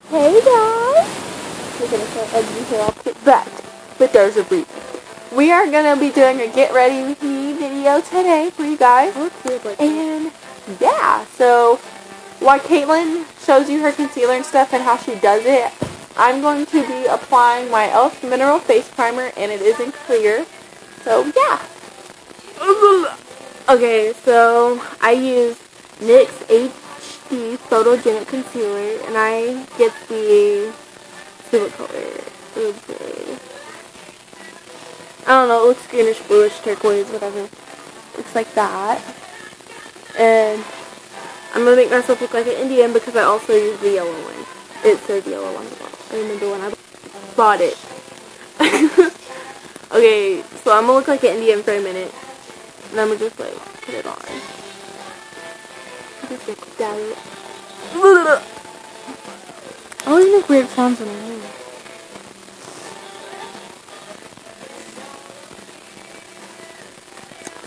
Hey guys! We're gonna start editing here all quick, but there's a reason. We are gonna be doing a get ready with me video today for you guys. And yeah, so while Caitlin shows you her concealer and stuff and how she does it, I'm going to be applying my e.l.f. Mineral Face Primer, and it is in clear. So yeah. Okay, so I use NYX HD Photogenic Concealer, and I get the silver color. Okay. I don't know, it looks greenish, bluish, turquoise, whatever. Looks like that. And I'm going to make myself look like an Indian because I also use the yellow one. It says yellow on the bottom. I remember when I bought it. Okay, so I'm going to look like an Indian for a minute. And I'm going to just like put it on. Just like dab it. I always make weird sounds when I move.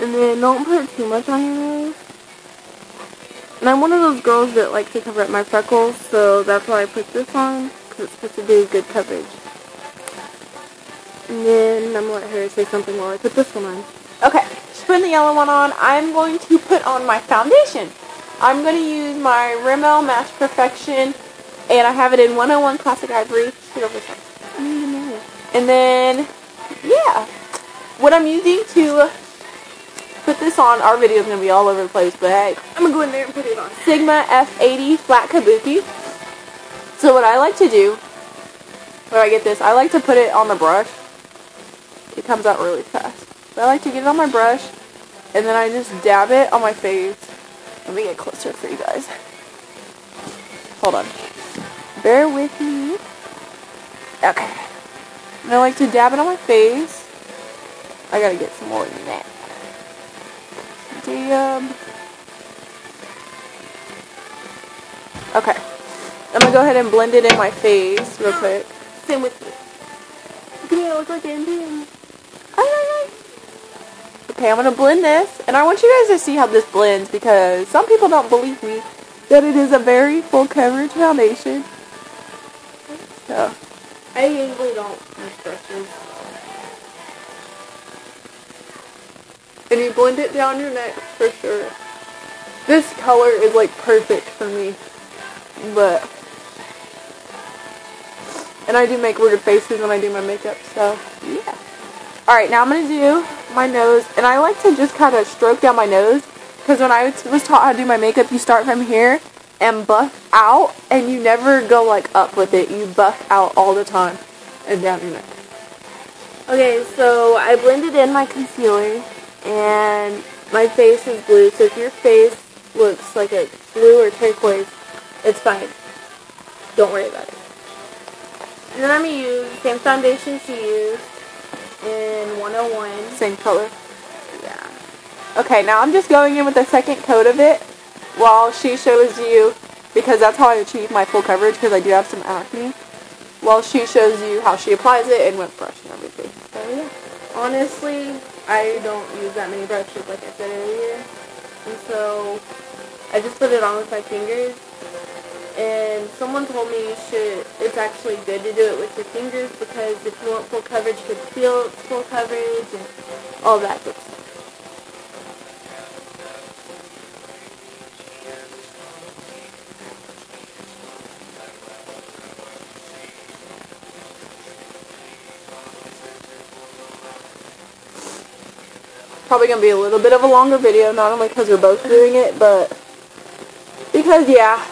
And then don't put too much on your nose. And I'm one of those girls that like to cover up my freckles, so that's why I put this on, because it's supposed to do good coverage. And then I'm going to let her say something while I put this one on. Okay, she's putting the yellow one on. I'm going to put on my foundation. I'm going to use my Rimmel Match Perfection, and I have it in 101 Classic Ivory. And then, yeah, what I'm using to put this on, our video is going to be all over the place, but hey, I'm going to go in there and put it on. Sigma F80 Flat Kabuki. So what I like to do, when I get this, I like to put it on the brush. It comes out really fast. But I like to get it on my brush, and then I just dab it on my face. Let me get closer for you guys. Hold on. Bear with me. Okay. And I like to dab it on my face. I gotta get some more than that. Dab. Okay. I'm gonna go ahead and blend it in my face real quick. Same with you. Look at me, I look like an Indian. Okay, I'm gonna blend this, and I want you guys to see how this blends because some people don't believe me that it is a very full coverage foundation. So, I usually don't use brushes. And you blend it down your neck for sure. This color is like perfect for me, but, and I do make weird faces when I do my makeup, so yeah. Alright, now I'm going to do my nose, and I like to just kind of stroke down my nose, because when I was taught how to do my makeup, you start from here and buff out, and you never go like up with it, you buff out all the time, and down your neck. Okay, so I blended in my concealer, and my face is blue, so if your face looks like it's blue or turquoise, it's fine. Don't worry about it. And then I'm going to use the same foundation she used in 101. Same color? Yeah. Okay, now I'm just going in with the second coat of it while she shows you, because that's how I achieve my full coverage, because I do have some acne, while she shows you how she applies it and with brush and everything. So yeah. Honestly, I don't use that many brushes like I said earlier, and so I just put it on with my fingers. And someone told me it's actually good to do it with your fingers because if you want full coverage, you can feel full coverage and all that good stuff. Probably going to be a little bit of a longer video, not only because we're both doing it, but because, yeah.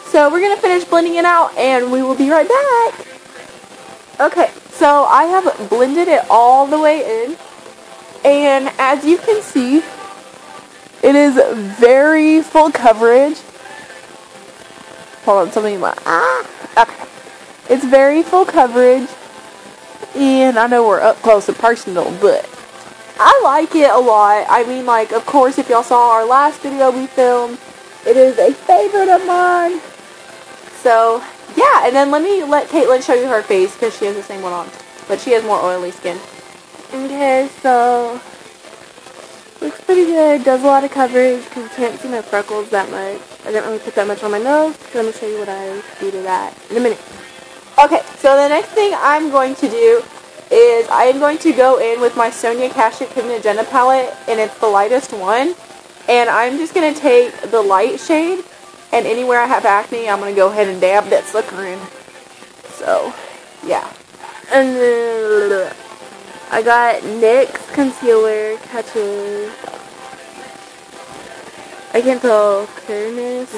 So we're going to finish blending it out, and we will be right back. Okay, so I have blended it all the way in, and as you can see, it is very full coverage. Hold on, something in my okay. It's very full coverage, and I know we're up close and personal, but I like it a lot. I mean, like, of course, if y'all saw our last video we filmed, it is a favorite of mine. So, yeah, and then let Caitlin show you her face, because she has the same one on, but she has more oily skin. Okay, so, looks pretty good, does a lot of coverage, because you can't see my freckles that much. I didn't really put that much on my nose, so let me show you what I do to that in a minute. Okay, so the next thing I'm going to do is I am going to go in with my Sonia Kashuk Hidden Agenda palette, and it's the lightest one. And I'm just going to take the light shade, and anywhere I have acne, I'm going to go ahead and dab that sucker in. So, yeah. And then I got NYX concealer, catches. I can't tell, clearness,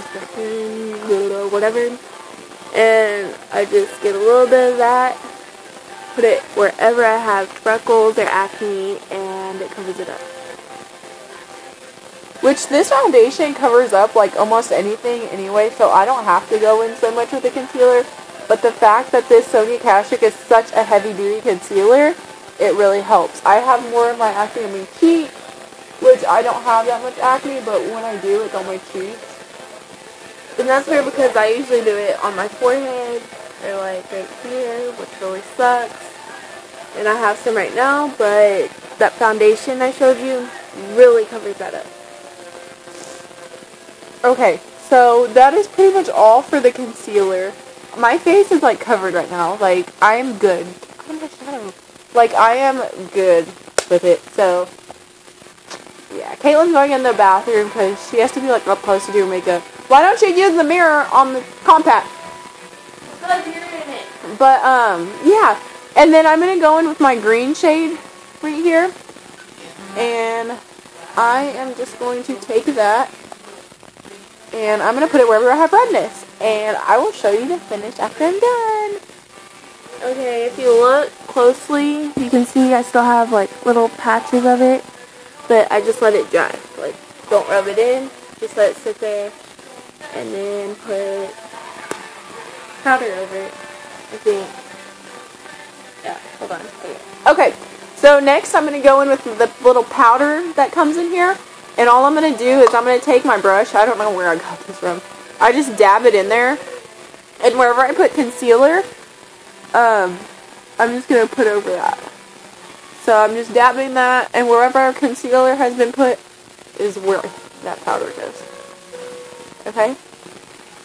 whatever. And I just get a little bit of that, put it wherever I have freckles or acne, and it covers it up. Which this foundation covers up like almost anything anyway, so I don't have to go in so much with the concealer. But the fact that this Sonia Kashuk is such a heavy-duty concealer, it really helps. I have more of my acne on my cheeks, which I don't have that much acne, but when I do, it's on my cheeks. And that's weird because I usually do it on my forehead, or like right here, which really sucks. And I have some right now, but that foundation I showed you really covers that up. Okay, so that is pretty much all for the concealer. My face is like covered right now. Like, I'm good. Oh my shadow. Like, I am good with it. So, yeah. Caitlin's going in the bathroom because she has to be like up close to do her makeup. Why don't you use the mirror on the compact? Because you're in it. But, yeah. And then I'm going to go in with my green shade right here. And I am just going to take that. And I'm going to put it wherever I have redness. And I will show you the finish after I'm done. Okay, if you look closely, you can see I still have like little patches of it. But I just let it dry. Like, don't rub it in. Just let it sit there. And then put powder over it. I think. Yeah, hold on. Okay, so next I'm going to go in with the little powder that comes in here. And all I'm going to do is I'm going to take my brush. I don't know where I got this from. I just dab it in there. And wherever I put concealer, I'm just going to put over that. So I'm just dabbing that. And wherever our concealer has been put is where that powder goes. Okay?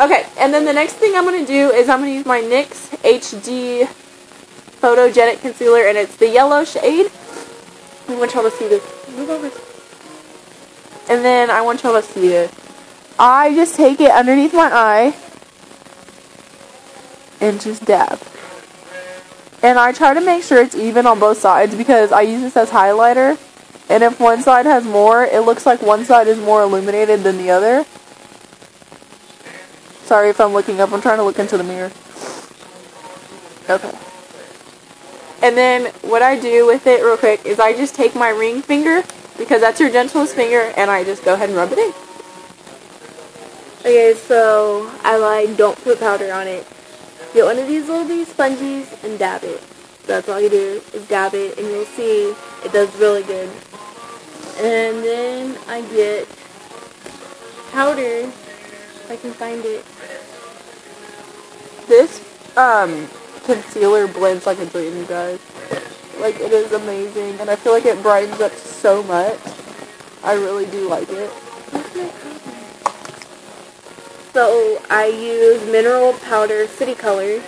Okay, and then the next thing I'm going to do is I'm going to use my NYX HD Photogenic Concealer. And it's the yellow shade. I want y'all to see this. Move over. And then I want y'all to see this. I just take it underneath my eye and just dab. And I try to make sure it's even on both sides because I use this as highlighter. And if one side has more, it looks like one side is more illuminated than the other. Sorry if I'm looking up. I'm trying to look into the mirror. Okay. And then what I do with it real quick is I just take my ring finger, because that's your gentlest finger, and I just go ahead and rub it in. Okay, so I don't put powder on it. Get one of these little sponges and dab it. That's all you do is dab it, and you'll see it does really good. And then I get powder, if I can find it. This concealer blends like a dream, you guys. Like, it is amazing, and I feel like it brightens up so much. I really do like it. So, I use Mineral Powder City Color.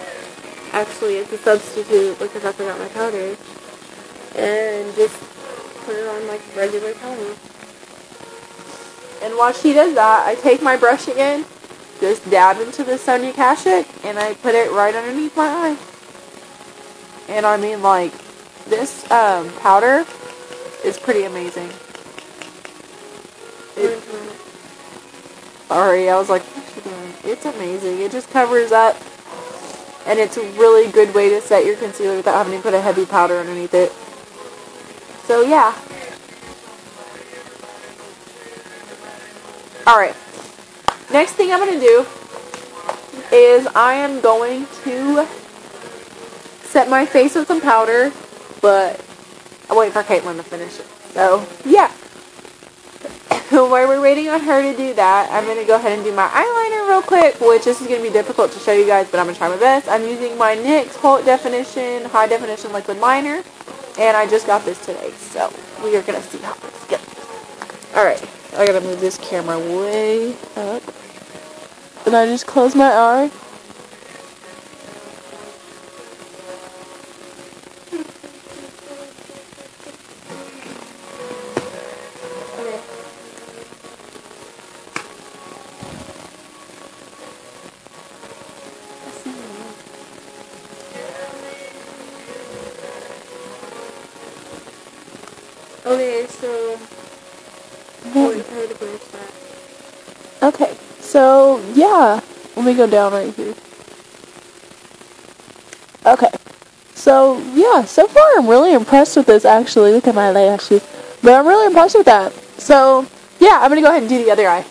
Actually, it's a substitute because I forgot my powder. And just put it on like regular powder. And while she does that, I take my brush again, just dab into the Sonia Kashuk, and I put it right underneath my eye. And I mean, like, this powder is pretty amazing. Sorry, I was like, what's she doing? It's amazing. It just covers up, and it's a really good way to set your concealer without having to put a heavy powder underneath it. So, yeah. Alright. Next thing I'm going to do is I am going to set my face with some powder, but I'll wait for Caitlin to finish it. So, yeah. While we're waiting on her to do that, I'm going to go ahead and do my eyeliner real quick, which this is going to be difficult to show you guys, but I'm going to try my best. I'm using my NYX High Definition Liquid Liner, and I just got this today, so we are going to see how this goes. Alright, I got to move this camera way up, and I just close my eye. Okay, so okay, so yeah, let me go down right here. Okay, so yeah, so far I'm really impressed with this actually. Look at my lashes. But I'm really impressed with that. So yeah, I'm gonna go ahead and do the other eye.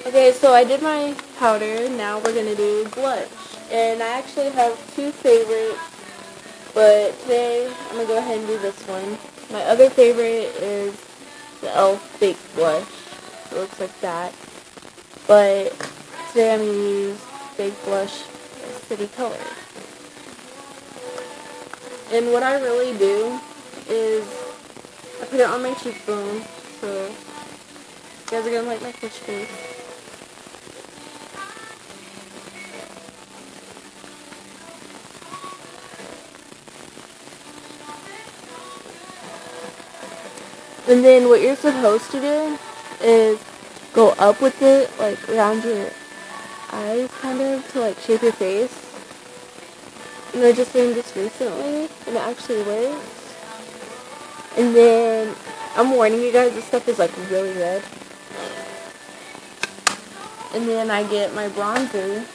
Okay, so I did my powder. Now we're gonna do blush. And I actually have two favorites, but today I'm gonna go ahead and do this one. My other favorite is the e.l.f. Fake Blush. It looks like that. But today I'm gonna use Fake Blush City Color. And what I really do is I put it on my cheekbone, so you guys are gonna like my fish face. And then what you're supposed to do is go up with it, like around your eyes, kind of, to like shape your face. And I just learned this recently, and it actually works. And then I'm warning you guys, this stuff is like really red. And then I get my bronzer.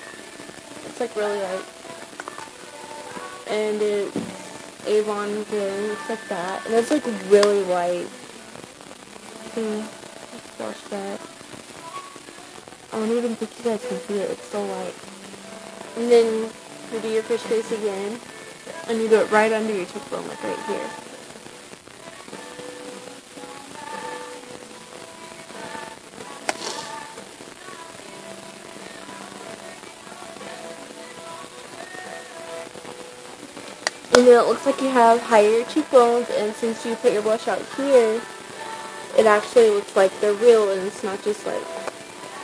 It's like really light, and it's Avon Glow. Looks like that, and it's like really light. Let's brush that. I don't even think you guys can see it. It's so light. And then you do your fish face again, and you do it right under your cheekbone, like right here. And then it looks like you have higher cheekbones, and since you put your blush out here, it actually looks like they're real, and it's not just like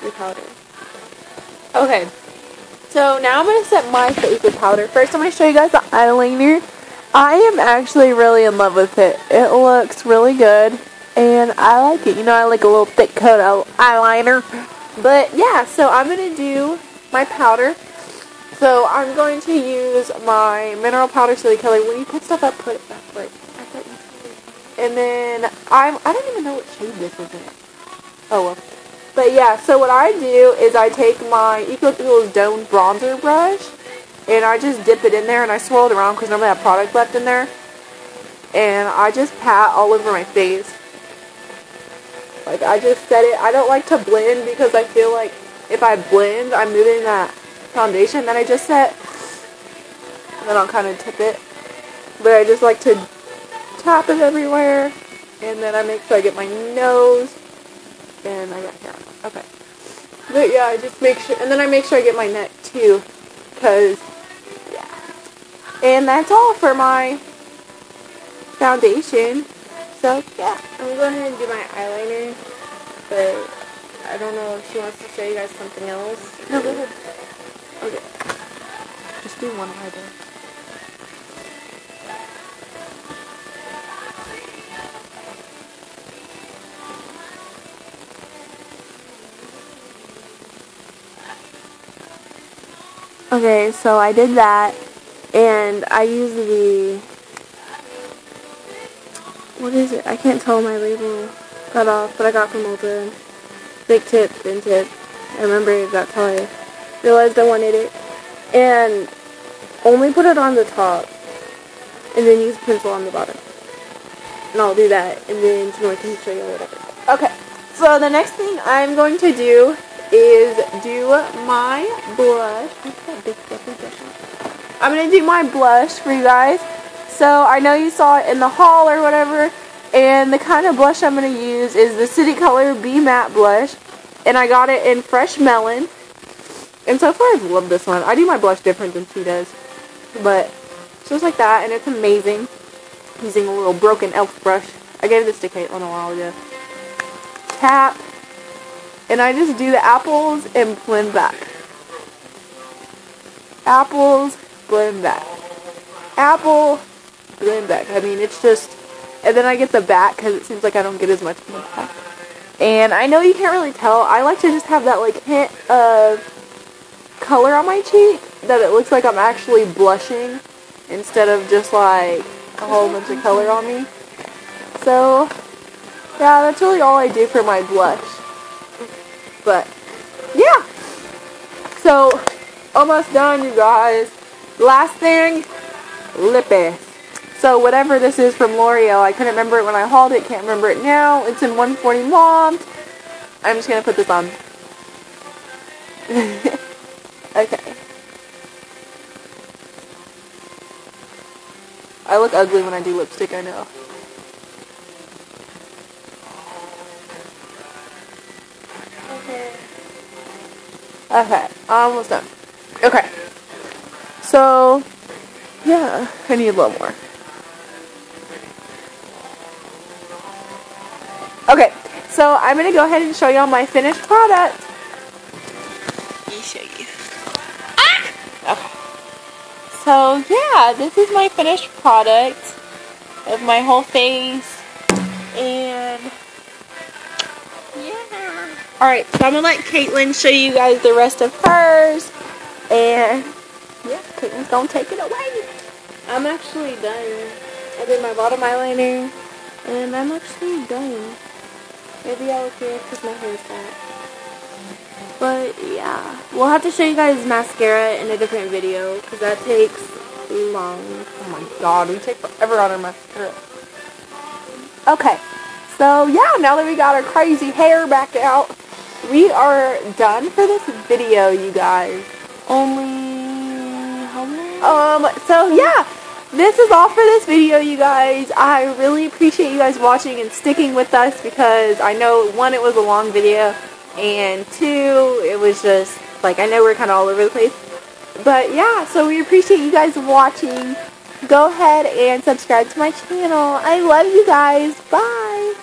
your powder. Okay, so now I'm going to set my face with powder. First, I'm going to show you guys the eyeliner. I am actually really in love with it. It looks really good, and I like it. You know, I like a little thick coat of eyeliner. But yeah, so I'm going to do my powder. So I'm going to use my mineral powder City Color. When you put stuff up, put it back right. And then I don't even know what shade this is in. Oh well. But yeah, so what I do is I take my Eco Tools Dome bronzer brush, and I just dip it in there, and I swirl it around because normally I have product left in there. And I just pat all over my face. Like, I just set it. I don't like to blend because I feel like if I blend, I'm moving that foundation that I just set. And then I'll kind of tip it. But I just like to tap it everywhere. And then I make sure I get my nose. And I got hair on it. Okay. But yeah, I just make sure. And then I make sure I get my neck too. Because, yeah. And that's all for my foundation. So, yeah. I'm going to go ahead and do my eyeliner. But I don't know if she wants to show you guys something else. No, go ahead. Okay. Just do one eye there. Okay, so I did that, and I used the, what is it? I can't tell, my label got off, but I got from Ulta. Big tip, thin tip. I remember that's how I realized I wanted it. And only put it on the top, and then use pencil on the bottom. And I'll do that, and then tomorrow I can show you whatever. Okay, so the next thing I'm going to do is do my blush. I'm going to do my blush for you guys. So I know you saw it in the haul or whatever, and the kind of blush I'm going to use is the City Color Be Matte Blush, and I got it in Fresh Melon. And so far I've loved this one. I do my blush different than she does, but it's just like that, and it's amazing. Using a little broken e.l.f. brush. I gave this to Caitlin a while ago. Tap. And I just do the apples and blend back. Apples, blend back. Apple, blend back. I mean, it's just... And then I get the back because it seems like I don't get as much in the back. And I know you can't really tell. I like to just have that, like, hint of color on my cheek that it looks like I'm actually blushing instead of just, like, a whole bunch of color on me. So, yeah, that's really all I do for my blush. But, yeah. So, almost done, you guys. Last thing, lippy. So, whatever this is from L'Oreal, I couldn't remember it when I hauled it, can't remember it now. It's in 140 Mauve. I'm just going to put this on. Okay. I look ugly when I do lipstick, I know. Okay, almost done. Okay. So, yeah, I need a little more. Okay, so I'm going to go ahead and show y'all my finished product. Let me show you. Ah! Okay. So, yeah, this is my finished product of my whole face. And, yeah. Alright, so I'm going to let Caitlin show you guys the rest of hers. And, yeah, Caitlin's going to take it away. I'm actually done. I did my bottom eyeliner. And I'm actually done. Maybe I'll look here because my hair's back. But, yeah. We'll have to show you guys mascara in a different video because that takes long. Oh my god, we take forever on our mascara. Okay. So, yeah, now that we got our crazy hair back out, we are done for this video, you guys. Only how long? So, yeah. This is all for this video, you guys. I really appreciate you guys watching and sticking with us because I know, one, it was a long video, and two, it was just, like, I know we're kind of all over the place. But, yeah, so we appreciate you guys watching. Go ahead and subscribe to my channel. I love you guys. Bye.